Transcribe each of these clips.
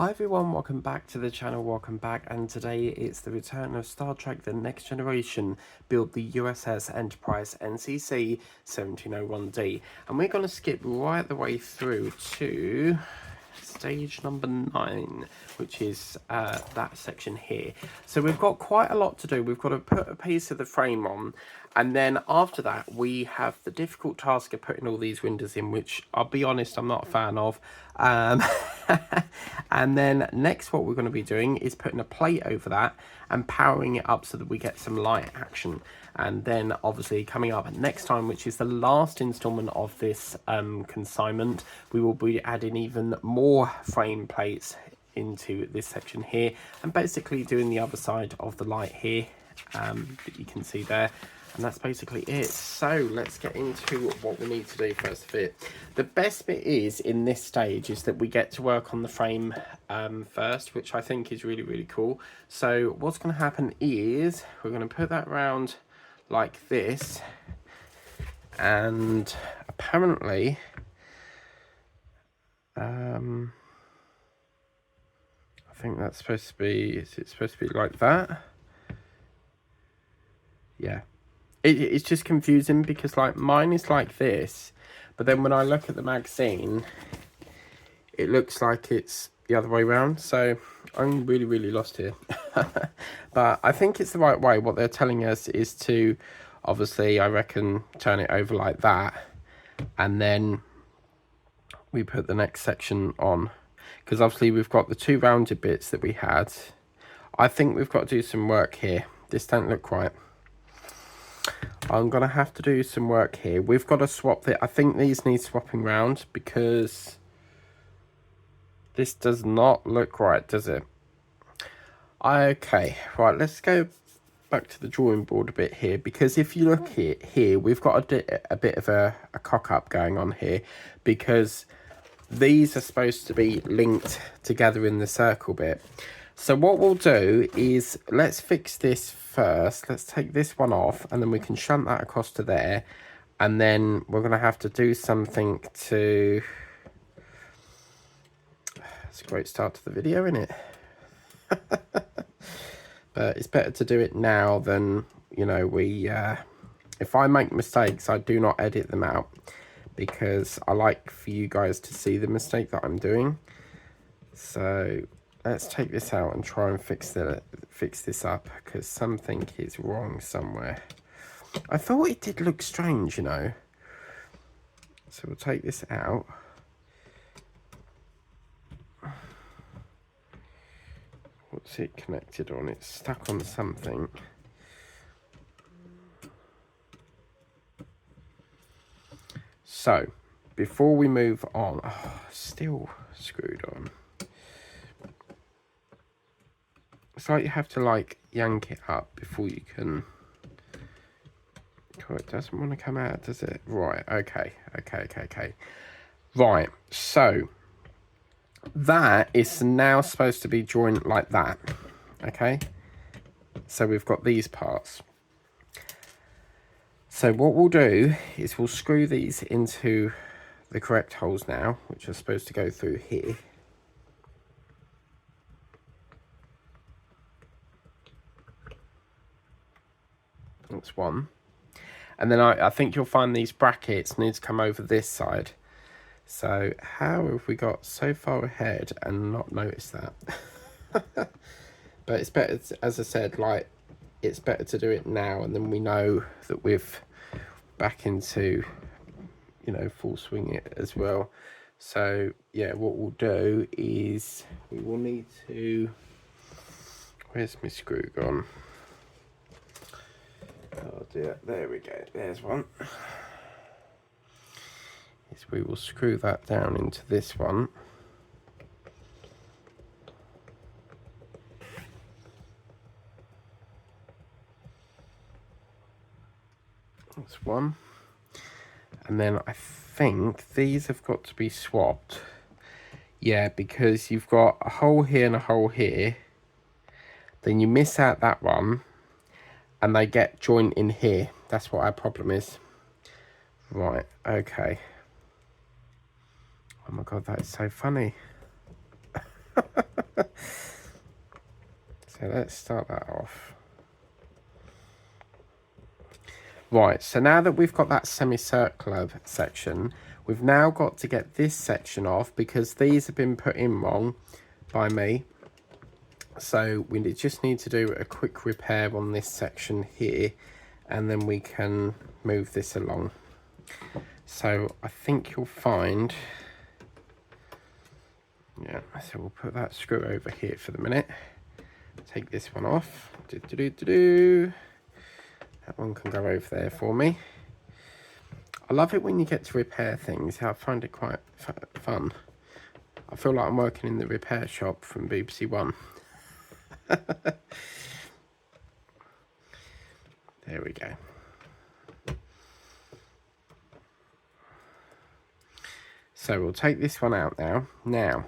Hi everyone, welcome back to the channel, welcome back, and today it's the return of Star Trek The Next Generation, build the U.S.S. Enterprise NCC 1701D, and we're going to skip right the way through to stage number 9, which is that section here. So we've got quite a lot to do. We've got to put a piece of the frame on, and then after that we have the difficult task of putting all these windows in, which I'll be honest, I'm not a fan of. And then next what we're going to be doing is putting a plate over that and powering it up so that we get some light action. And then obviously coming up next time, which is the last installment of this consignment, we will be adding even more frame plates into this section here and basically doing the other side of the light here that you can see there. And that's basically it. So let's get into what we need to do first of it. The best bit is in this stage is that we get to work on the frame first, which I think is really, really cool. So what's going to happen is we're going to put that round like this. And apparently, I think that's supposed to be, is it supposed to be like that? Yeah. It's just confusing because like mine is like this, but then when I look at the magazine, it looks like it's the other way around. So I'm really, really lost here. But I think it's the right way. What they're telling us is to, obviously, I reckon, turn it over like that. And then we put the next section on. Because obviously we've got the two rounded bits that we had. I think we've got to do some work here. This don't look right. I'm going to have to do some work here. We've got to swap I think these need swapping round because this does not look right, does it? Okay, right, let's go back to the drawing board a bit here, because if you look here we've got a bit of a cock-up going on here, because these are supposed to be linked together in the circle bit. So what we'll do is, let's fix this first. Let's take this one off, and then we can shunt that across to there. And then we're going to have to do something to... It's a great start to the video, isn't it? But it's better to do it now than, you know, if I make mistakes, I do not edit them out, because I like for you guys to see the mistake that I'm doing. So let's take this out and try and fix this up, because something is wrong somewhere. I thought it did look strange, you know. So we'll take this out. What's it connected on? It's stuck on something. So before we move on, still screwed on. It's like you have to like yank it up before you can. Oh, it doesn't want to come out, does it? Right, okay. Right, so that is now supposed to be joined like that. Okay, so we've got these parts. So what we'll do is we'll screw these into the correct holes now, which are supposed to go through here. That's one. And then I think you'll find these brackets need to come over this side. So how have we got so far ahead and not noticed that? But it's better, as I said, like, it's better to do it now, and then we know that we're back into, you know, full swing it as well. So yeah, what we'll do is we will need to, where's my screw gone? Oh dear, there we go, there's one. Is we will screw that down into this one. That's one. And then I think these have got to be swapped. Yeah, because you've got a hole here and a hole here. Then you miss out that one, and they get joined in here. That's what our problem is. Right, okay. Oh my god, that is so funny. So let's start that off. Right, so now that we've got that semicircular section, we've now got to get this section off because these have been put in wrong by me. So we just need to do a quick repair on this section here, and then we can move this along. So I think you'll find, yeah, so we'll put that screw over here for the minute. Take this one off. That one can go over there for me. I love it when you get to repair things. I find it quite fun. I feel like I'm working in the repair shop from BBC One. There we go. So we'll take this one out now. Now,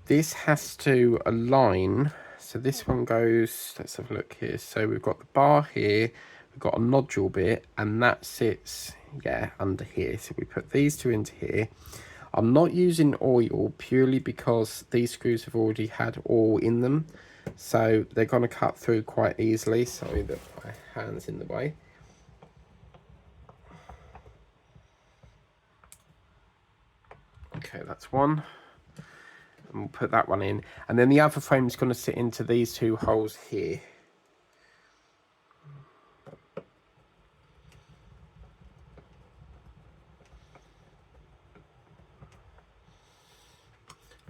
this has to align. So this one goes, let's have a look here. So we've got the bar here, we've got a nodule bit, and that sits, yeah, under here. So we put these two into here. I'm not using oil purely because these screws have already had oil in them. So they're going to cut through quite easily. Sorry that my hand's in the way. Okay, that's one. And we'll put that one in. And then the other frame is going to sit into these two holes here.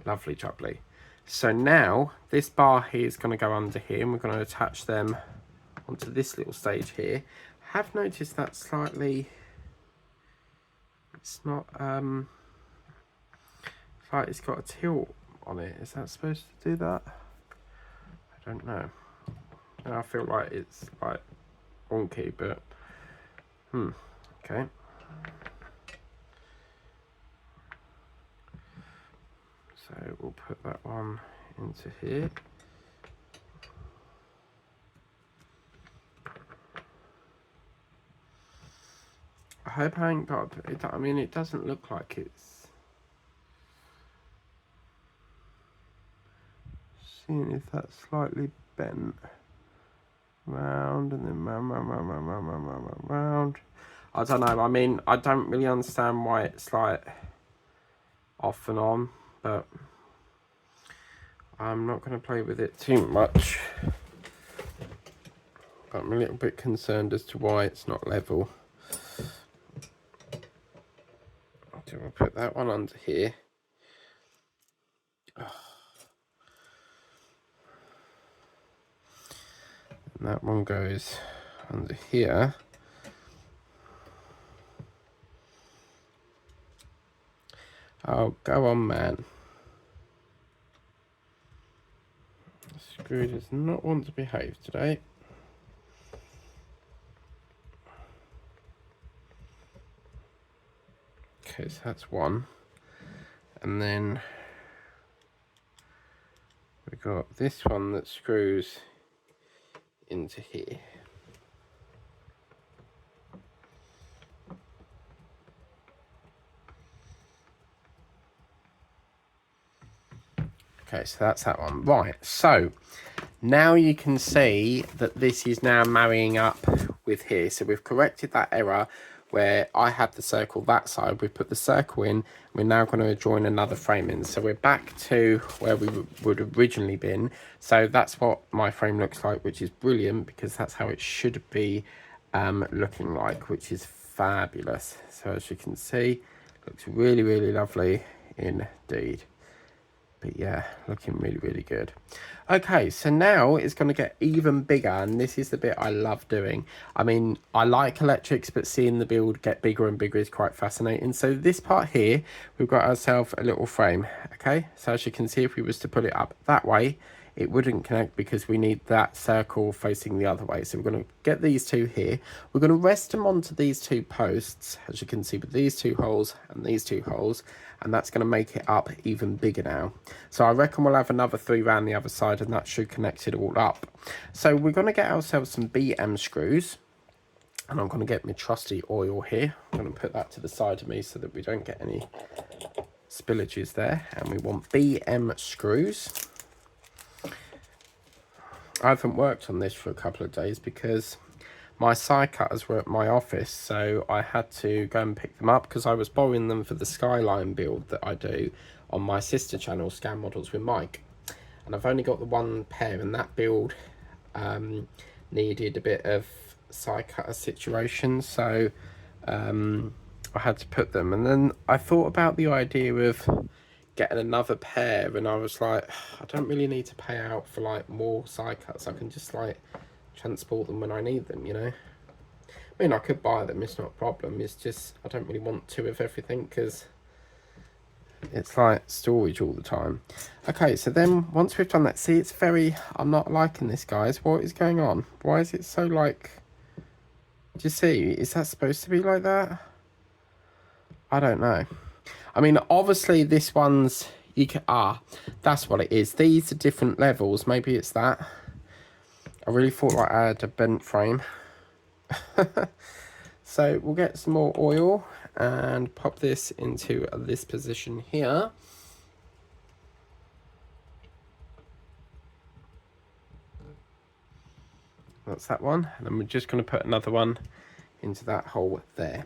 Lovely jubbly. So now this bar here is going to go under here, and we're going to attach them onto this little stage here. I have noticed that slightly, it's not, like it's got a tilt on it. Is that supposed to do that? I don't know. And I feel like it's like wonky, but okay. So we'll put that one into here. I hope I ain't got it. I mean, it doesn't look like it's. Seeing if that's slightly bent round and then round. I don't know. I mean, I don't really understand why it's like off and on, but I'm not going to play with it too much. I'm a little bit concerned as to why it's not level. So we'll put that one under here. And that one goes under here. Oh, go on, man. The screw does not want to behave today. Okay, so that's one. And then we've got this one that screws into here. Okay, so that's that one. Right, so now you can see that this is now marrying up with here. So we've corrected that error where I had the circle that side. We've put the circle in. We're now going to join another frame in. So we're back to where we would have originally been. So that's what my frame looks like, which is brilliant because that's how it should be looking like, which is fabulous. So as you can see, looks really, really lovely indeed. But yeah, looking really, really good. Okay, so now it's going to get even bigger, and this is the bit I love doing. I mean, I like electrics, but seeing the build get bigger and bigger is quite fascinating. So this part here, we've got ourselves a little frame, okay? So as you can see, if we was to put it up that way, it wouldn't connect because we need that circle facing the other way. So we're going to get these two here. We're going to rest them onto these two posts, as you can see, with these two holes and these two holes, and that's going to make it up even bigger now. So I reckon we'll have another 3 around the other side, and that should connect it all up. So we're going to get ourselves some BM screws, and I'm going to get my trusty oil here. I'm going to put that to the side of me so that we don't get any spillages there, and we want BM screws. I haven't worked on this for a couple of days because my side cutters were at my office, so I had to go and pick them up because I was borrowing them for the Skyline build that I do on my sister channel, Scan Models with Mike. And I've only got the one pair, and that build needed a bit of side cutter situation, so I had to put them. And then I thought about the idea of getting another pair, and I was like, I don't really need to pay out for like more side cuts. I can just like transport them when I need them, you know. I mean, I could buy them, it's not a problem. It's just I don't really want two of everything because it's like storage all the time. Okay, so then once we've done that, see, it's very, I'm not liking this, guys. What is going on? Why is it so like, do you see, is that supposed to be like that? I don't know. I mean, obviously this one's, you can, that's what it is. These are different levels. Maybe it's that. I really thought like I had a bent frame. So we'll get some more oil and pop this into this position here. That's that one. And then we're just going to put another one into that hole there.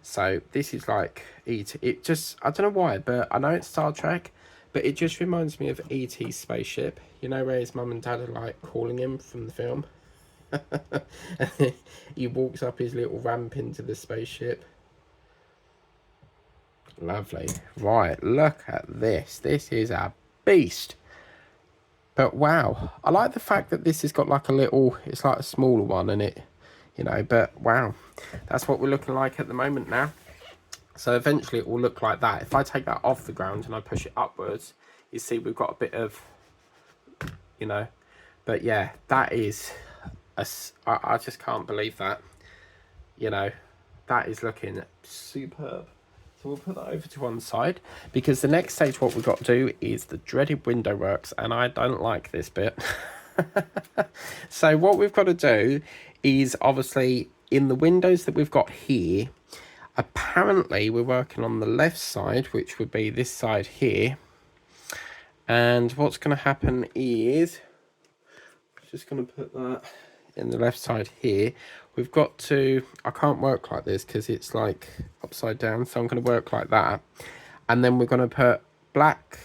So this is like it just, I don't know why, but I know it's Star Trek, but it just reminds me of E.T.'s spaceship. You know where his mum and dad are like calling him from the film? He walks up his little ramp into the spaceship. Lovely. Right, look at this. This is a beast. But wow, I like the fact that this has got like a little, it's like a smaller one, and it, you know, but wow, that's what we're looking like at the moment now. So eventually it will look like that. If I take that off the ground and I push it upwards, you see we've got a bit of, you know, but yeah, that is, I just can't believe that, you know, that is looking superb. So we'll put that over to one side, because the next stage what we've got to do is the dreaded window works, and I don't like this bit. So what we've got to do is, obviously, in the windows that we've got here, apparently we're working on the left side, which would be this side here. And what's going to happen is, just going to put that in the left side here. We've got to, I can't work like this because it's like upside down, so I'm going to work like that, and then we're going to put black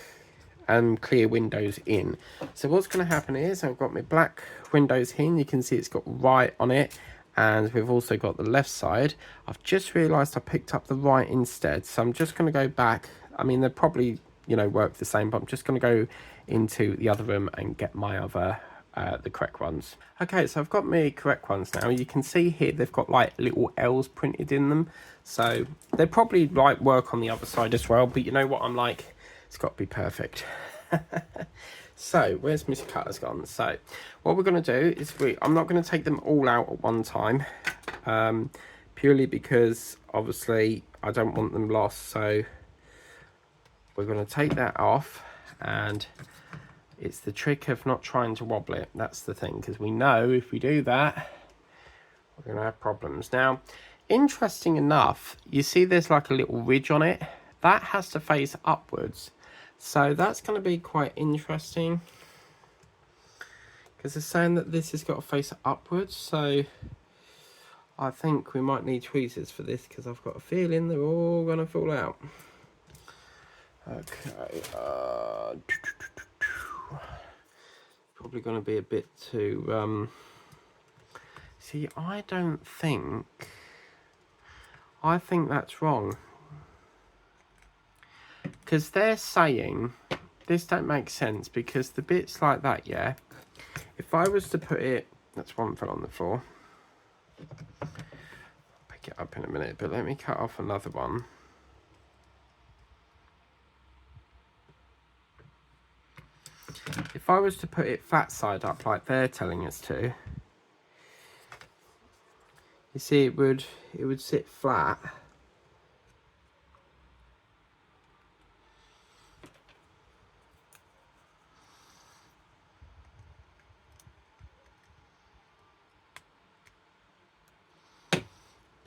and clear windows in. So what's going to happen is, I've got my black windows here, and you can see it's got right on it, and we've also got the left side. I've just realized I picked up the right instead, so I'm just going to go back. I mean, they're probably, you know, work the same, but I'm just going to go into the other room and get my other the correct ones. Okay, so I've got my correct ones now. You can see here they've got like little L's printed in them, so they probably like work on the other side as well, but you know what I'm like, it's got to be perfect. So where's Mr. Cutter's gone? So what we're going to do is, I'm not going to take them all out at one time, purely because obviously I don't want them lost. So we're going to take that off, and it's the trick of not trying to wobble it. That's the thing, because we know if we do that, we're going to have problems. Now, interesting enough, you see there's like a little ridge on it. That has to face upwards. So that's going to be quite interesting, because they're saying that this has got to face upwards. So I think we might need tweezers for this, because I've got a feeling they're all going to fall out. Okay, probably going to be a bit too see, I think that's wrong, because they're saying this don't make sense, because the bits like that, yeah, if I was to put it, that's one fell on the floor, I'll pick it up in a minute, but let me cut off another one. If I was to put it flat side up like they're telling us to, you see it would sit flat.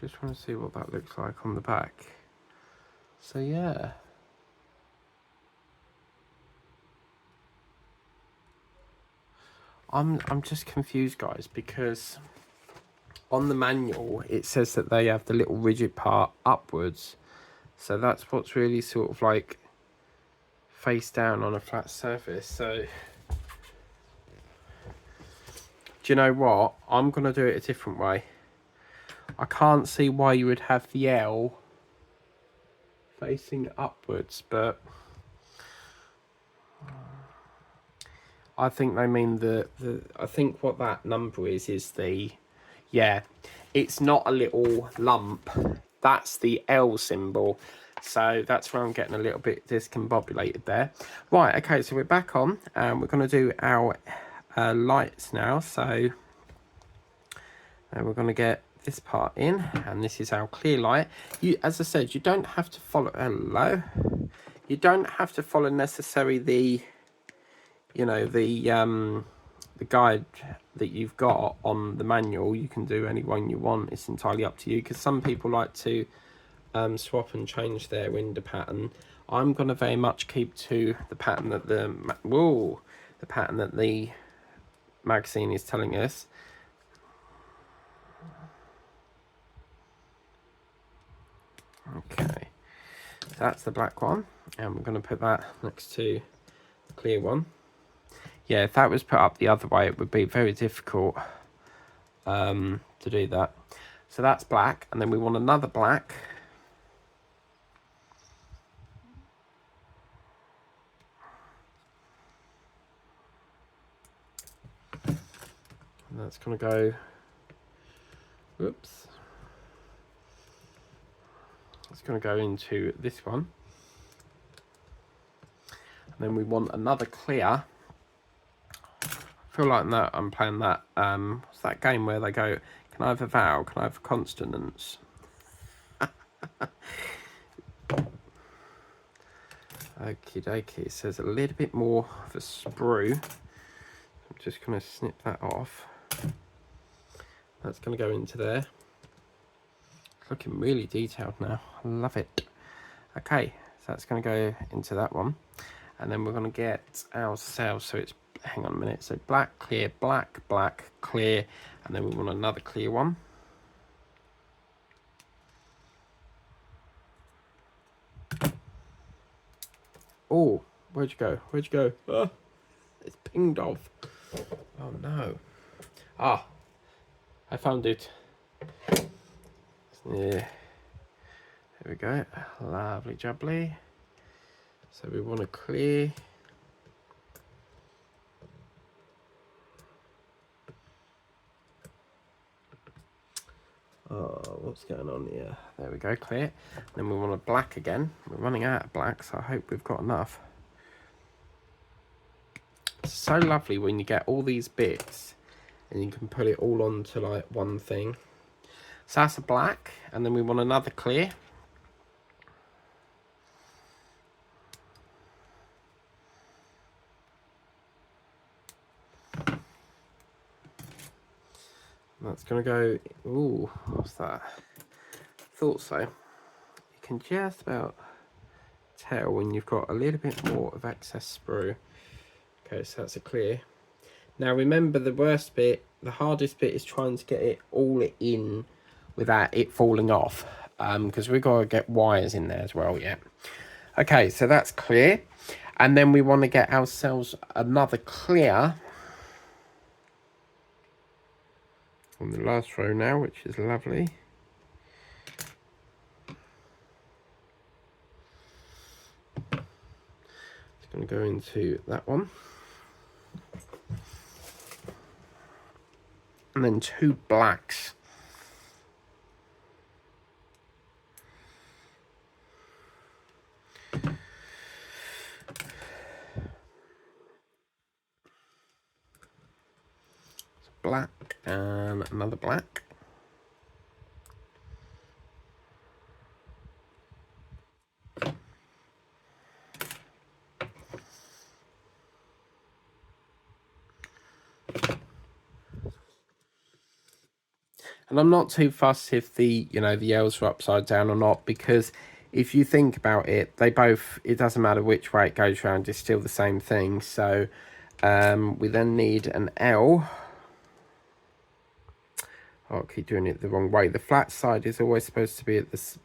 Just want to see what that looks like on the back. So yeah, I'm just confused, guys, because on the manual it says that they have the little rigid part upwards, so that's what's really sort of like face down on a flat surface. So do you know what, I'm gonna do it a different way. I can't see why you would have the L facing upwards, but I think they mean the I think what that number is the, yeah, it's not a little lump, that's the L symbol. So that's where I'm getting a little bit discombobulated there. Right, okay, so we're back on and we're going to do our lights now. So we're going to get this part in, and this is our clear light. You, as I said, you don't have to follow, hello, you don't have to follow necessarily the, you know, the guide that you've got on the manual. You can do any one you want, it's entirely up to you, because some people like to swap and change their window pattern. I'm going to very much keep to the pattern that the pattern that the magazine is telling us. Okay, so that's the black one, and we're going to put that next to the clear one. Yeah, if that was put up the other way, it would be very difficult to do that. So that's black, and then we want another black. And that's going to go, whoops. It's going to go into this one. And then we want another clear. I feel like that I'm playing that, what's that game where they go, can I have a vowel, can I have consonants? Okie dokie, so there's a little bit more of a sprue. I'm just going to snip that off. That's going to go into there. It's looking really detailed now, I love it. Okay, so that's going to go into that one. And then we're going to get ourselves, so it's, hang on a minute, so black, clear, black, black, clear, and then we want another clear one. Oh, where'd you go? Where'd you go? Oh, it's pinged off. Oh no. Ah, I found it. Yeah. There we go. Lovely jubbly. So we want to clear. Oh, what's going on here? There we go, clear. Then we want a black again. We're running out of black, so I hope we've got enough. It's so lovely when you get all these bits and you can put it all onto like one thing. So that's a black, and then we want another clear. That's going to go, ooh, what's that? Thought so. You can just about tell when you've got a little bit more of excess sprue. Okay, so that's a clear. Now remember, the worst bit, the hardest bit is trying to get it all in without it falling off, because we've got to get wires in there as well, yeah. Okay, so that's clear. And then we want to get ourselves another clear on the last row now, which is lovely. It's going to go into that one. And then two blacks. Black and another black. And I'm not too fussed if the, you know, the L's are upside down or not, because if you think about it, they both, it doesn't matter which way it goes around, it's still the same thing. So We then need an L. Oh, I keep doing it the wrong way. The flat side is always supposed to be at this,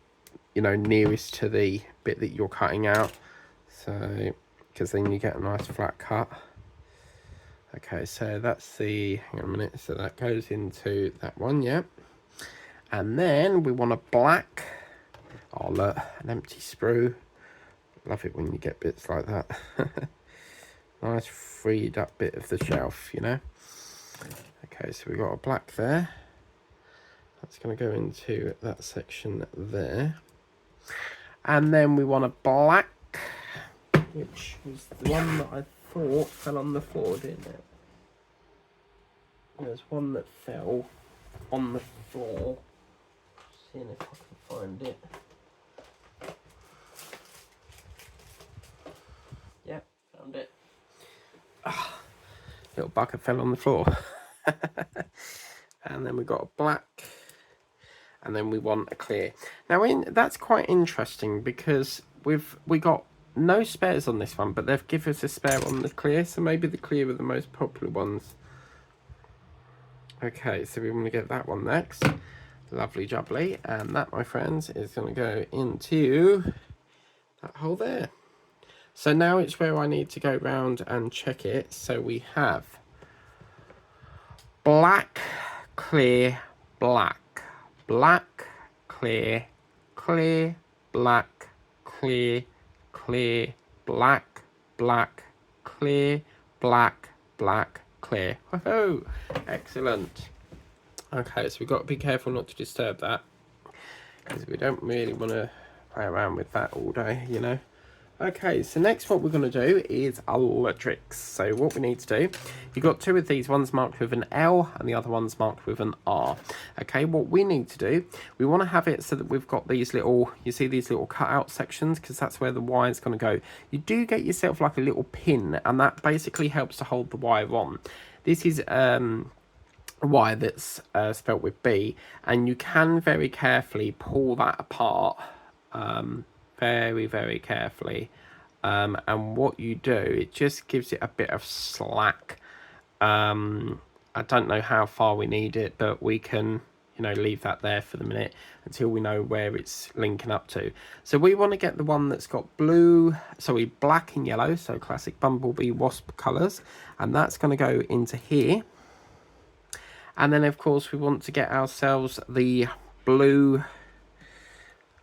you know, nearest to the bit that you're cutting out. So, because then you get a nice flat cut. Okay, so that's the, hang on a minute, so that goes into that one, yeah. And then we want a black, oh look, an empty sprue. Love it when you get bits like that. Nice freed up bit of the shelf, you know. Okay, so we've got a black there. That's going to go into that section there. And then we want a black, which was the one that I thought fell on the floor, didn't it? There's one that fell on the floor. Seeing if I can find it. Yep, found it. Ah, little bucket fell on the floor. And then we've got a black. And then we want a clear. Now, that's quite interesting because we got no spares on this one, but they've given us a spare on the clear, so maybe the clear are the most popular ones. Okay, so we want to get that one next. Lovely jubbly. And that, my friends, is going to go into that hole there. So now it's where I need to go round and check it. So we have black, clear, black. Black, clear, clear, black, clear, clear, black, black, clear, black, black, clear. Woohoo! Excellent. Okay, so we've got to be careful not to disturb that, because we don't really want to play around with that all day, you know. Okay, so next what we're going to do is electrics. So what we need to do, you've got two of these, one's marked with an L and the other one's marked with an R. Okay, what we need to do, we want to have it so that we've got these little, you see these little cutout sections, because that's where the wire is going to go. You do get yourself like a little pin, and that basically helps to hold the wire on. This is a wire that's spelt with B, and you can very carefully pull that apart. Very, very carefully. And what you do, it just gives it a bit of slack. I don't know how far we need it, but we can, you know, leave that there for the minute until we know where it's linking up to. So we want to get the one that's got black and yellow, so classic bumblebee wasp colours, and that's going to go into here. And then of course we want to get ourselves the blue.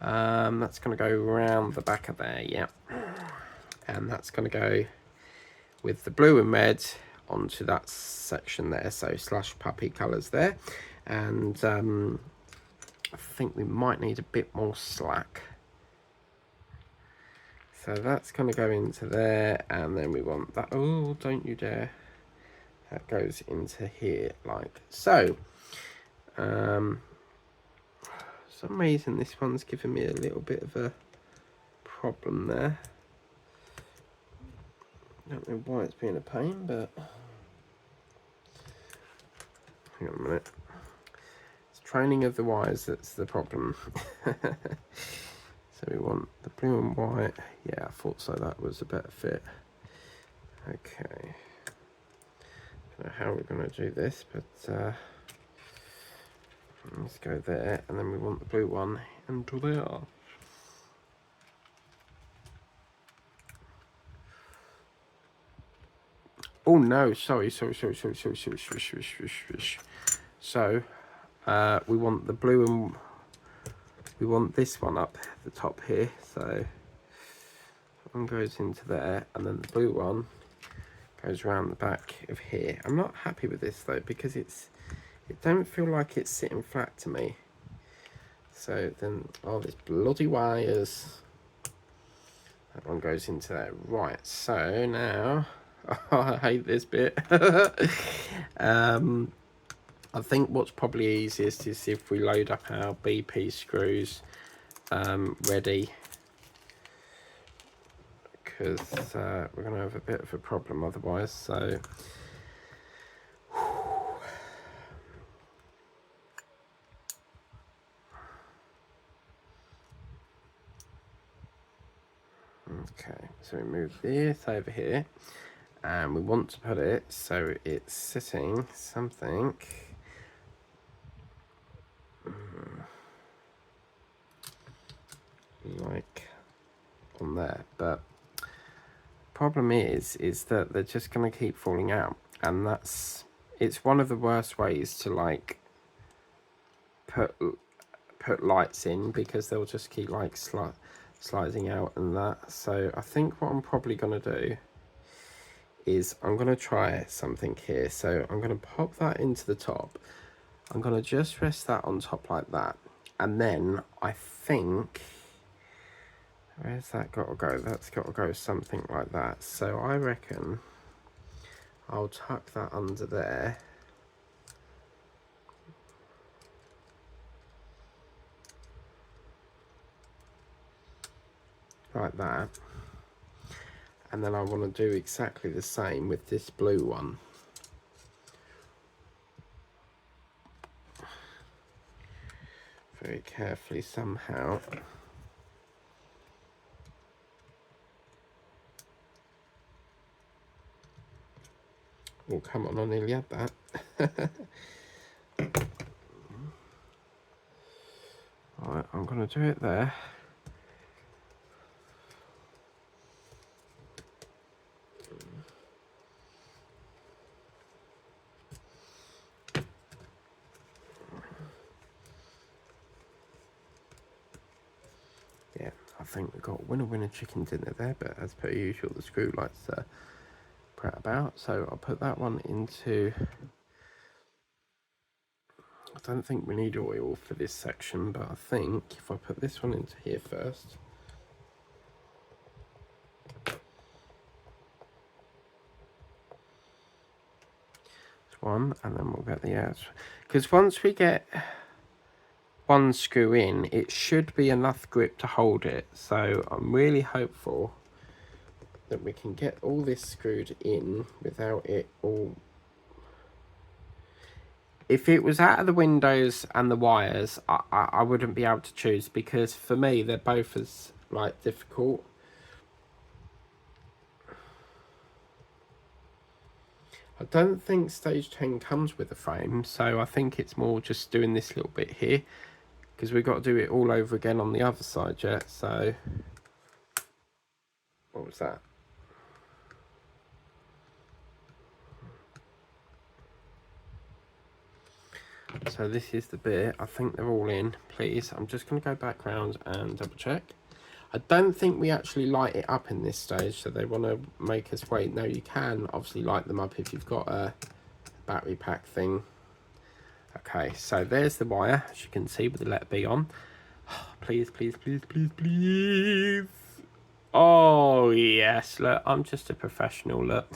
That's going to go around the back of there, yeah. And that's going to go with the blue and red onto that section there, so slash puppy colours there. And I think we might need a bit more slack. So that's going to go into there, and then we want that, oh, don't you dare. That goes into here like so. For some reason this one's giving me a little bit of a problem there. I don't know why it's being a pain, but hang on a minute. It's training of the wires that's the problem. So we want the blue and white. Yeah, I thought so. That was a better fit. Okay. Don't know how we're going to do this, but let's go there, and then we want the blue one into there. Oh no, sorry. So we want the blue, and we want this one up the top here. So one goes into there, and then the blue one goes around the back of here. I'm not happy with this though, because it don't feel like it's sitting flat to me. So then all these bloody wires. That one goes into there. Right, so now oh, I hate this bit. I think what's probably easiest is if we load up our BP screws ready, because we're going to have a bit of a problem otherwise. So okay, so we move this over here, And we want to put it so it's sitting something like on there. But problem is that they're just going to keep falling out, and it's one of the worst ways to like put lights in, because they'll just keep like sliding out and that. So I think what I'm probably going to do is I'm going to try something here. So I'm going to pop that into the top. I'm going to just rest that on top like that, and then I think, where's that got to go? That's got to go something like that. So I reckon I'll tuck that under there. Like that. And then I want to do exactly the same with this blue one. Very carefully somehow. Oh, come on, I nearly had that. Alright, I'm going to do it there. Yeah, I think we've got winner chicken dinner there, but as per usual, the screw likes to prat about. So I'll put that one into... I don't think we need oil for this section, but I think if I put this one into here first... one, and then we'll get the edge, because once we get one screw in, it should be enough grip to hold it. So I'm really hopeful that we can get all this screwed in without it all. If it was out of the windows and the wires, I wouldn't be able to choose, because for me they're both as like difficult. I don't think stage 10 comes with a frame, so I think it's more just doing this little bit here, because we've got to do it all over again on the other side yet. So what was that? So this is the bit. I think they're all in. Please, I'm just going to go back round and double check. I don't think we actually light it up in this stage, so they want to make us wait. Now you can obviously light them up if you've got a battery pack thing. Okay, so there's the wire, as you can see, with the letter B on. Please, please, please, please, please. Oh yes, look, I'm just a professional, look.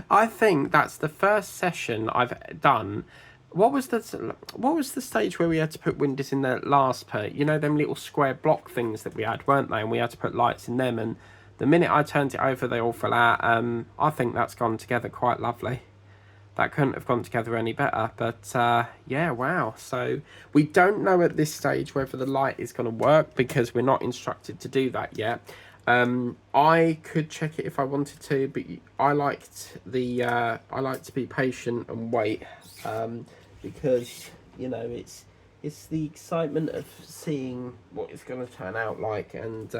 I think that's the first session I've done. What was the stage where we had to put windows in the last part? You know, them little square block things that we had, weren't they? And we had to put lights in them, and the minute I turned it over, they all fell out. I think that's gone together quite lovely. That couldn't have gone together any better. But yeah, wow. So we don't know at this stage whether the light is going to work, because we're not instructed to do that yet. I could check it if I wanted to, but I like to be patient and wait, because you know it's the excitement of seeing what it's going to turn out like, and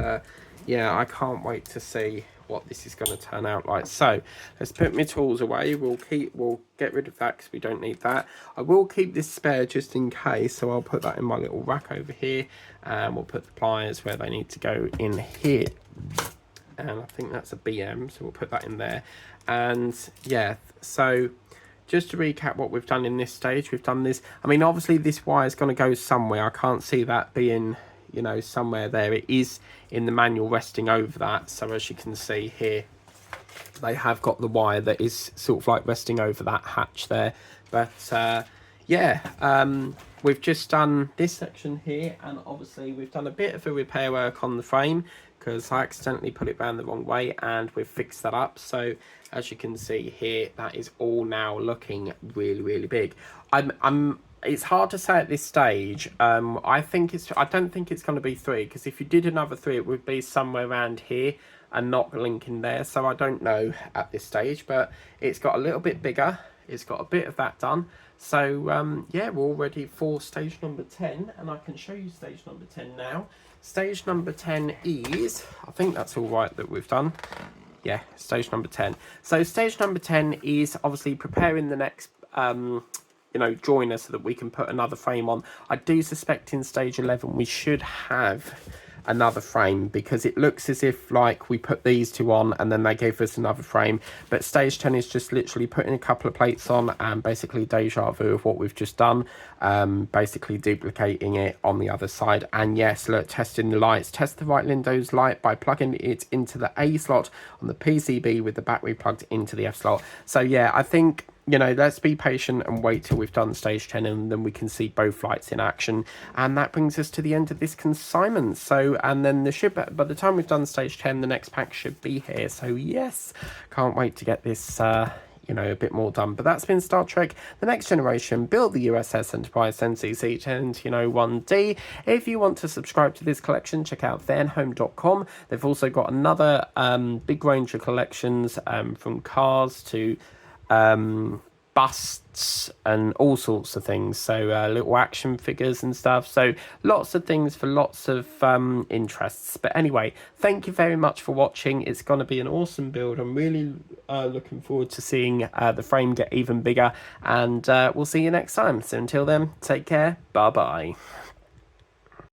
yeah, I can't wait to see what this is going to turn out like. So let's put my tools away. We'll get rid of that because we don't need that. I will keep this spare just in case, so I'll put that in my little rack over here, and we'll put the pliers where they need to go in here, and I think that's a BM, so we'll put that in there. And yeah, so just to recap what we've done in this stage, we've done this. I mean, obviously this wire is going to go somewhere. I can't see that being, you know, somewhere there. It is in the manual resting over that. So as you can see here, they have got the wire that is sort of like resting over that hatch there. But yeah, we've just done this section here, and obviously we've done a bit of a repair work on the frame because I accidentally put it round the wrong way, and we've fixed that up. So as you can see here, that is all now looking really, really big. It's hard to say at this stage. I don't think it's going to be 3, because if you did another 3, it would be somewhere around here. and not linking there, so I don't know at this stage, but it's got a little bit bigger. It's got a bit of that done. So yeah, we're all ready for stage number 10, and I can show you stage number 10 now. Stage number 10 is, I think that's all right that we've done. Yeah, stage number 10. So stage number 10 is obviously preparing the next joiner so that we can put another frame on. I do suspect in stage 11 we should have another frame, because it looks as if like we put these two on and then they gave us another frame, but stage 10 is just literally putting a couple of plates on and basically deja vu of what we've just done, basically duplicating it on the other side. And yes, look, testing the lights. Test the right Lindo's light by plugging it into the A slot on the PCB with the battery plugged into the F slot. So yeah, I think, let's be patient and wait till we've done stage 10, and then we can see both lights in action. And that brings us to the end of this consignment. So, and then by the time we've done stage 10, the next pack should be here. So yes, can't wait to get this, a bit more done. But that's been Star Trek The Next Generation, build the U.S.S. Enterprise NCC 101D. If you want to subscribe to this collection, check out vanhome.com. They've also got another big range of collections, from cars to busts and all sorts of things, so little action figures and stuff, so lots of things for lots of interests. But anyway, thank you very much for watching. It's going to be an awesome build. I'm really looking forward to seeing the frame get even bigger, and we'll see you next time. So until then, take care, bye bye.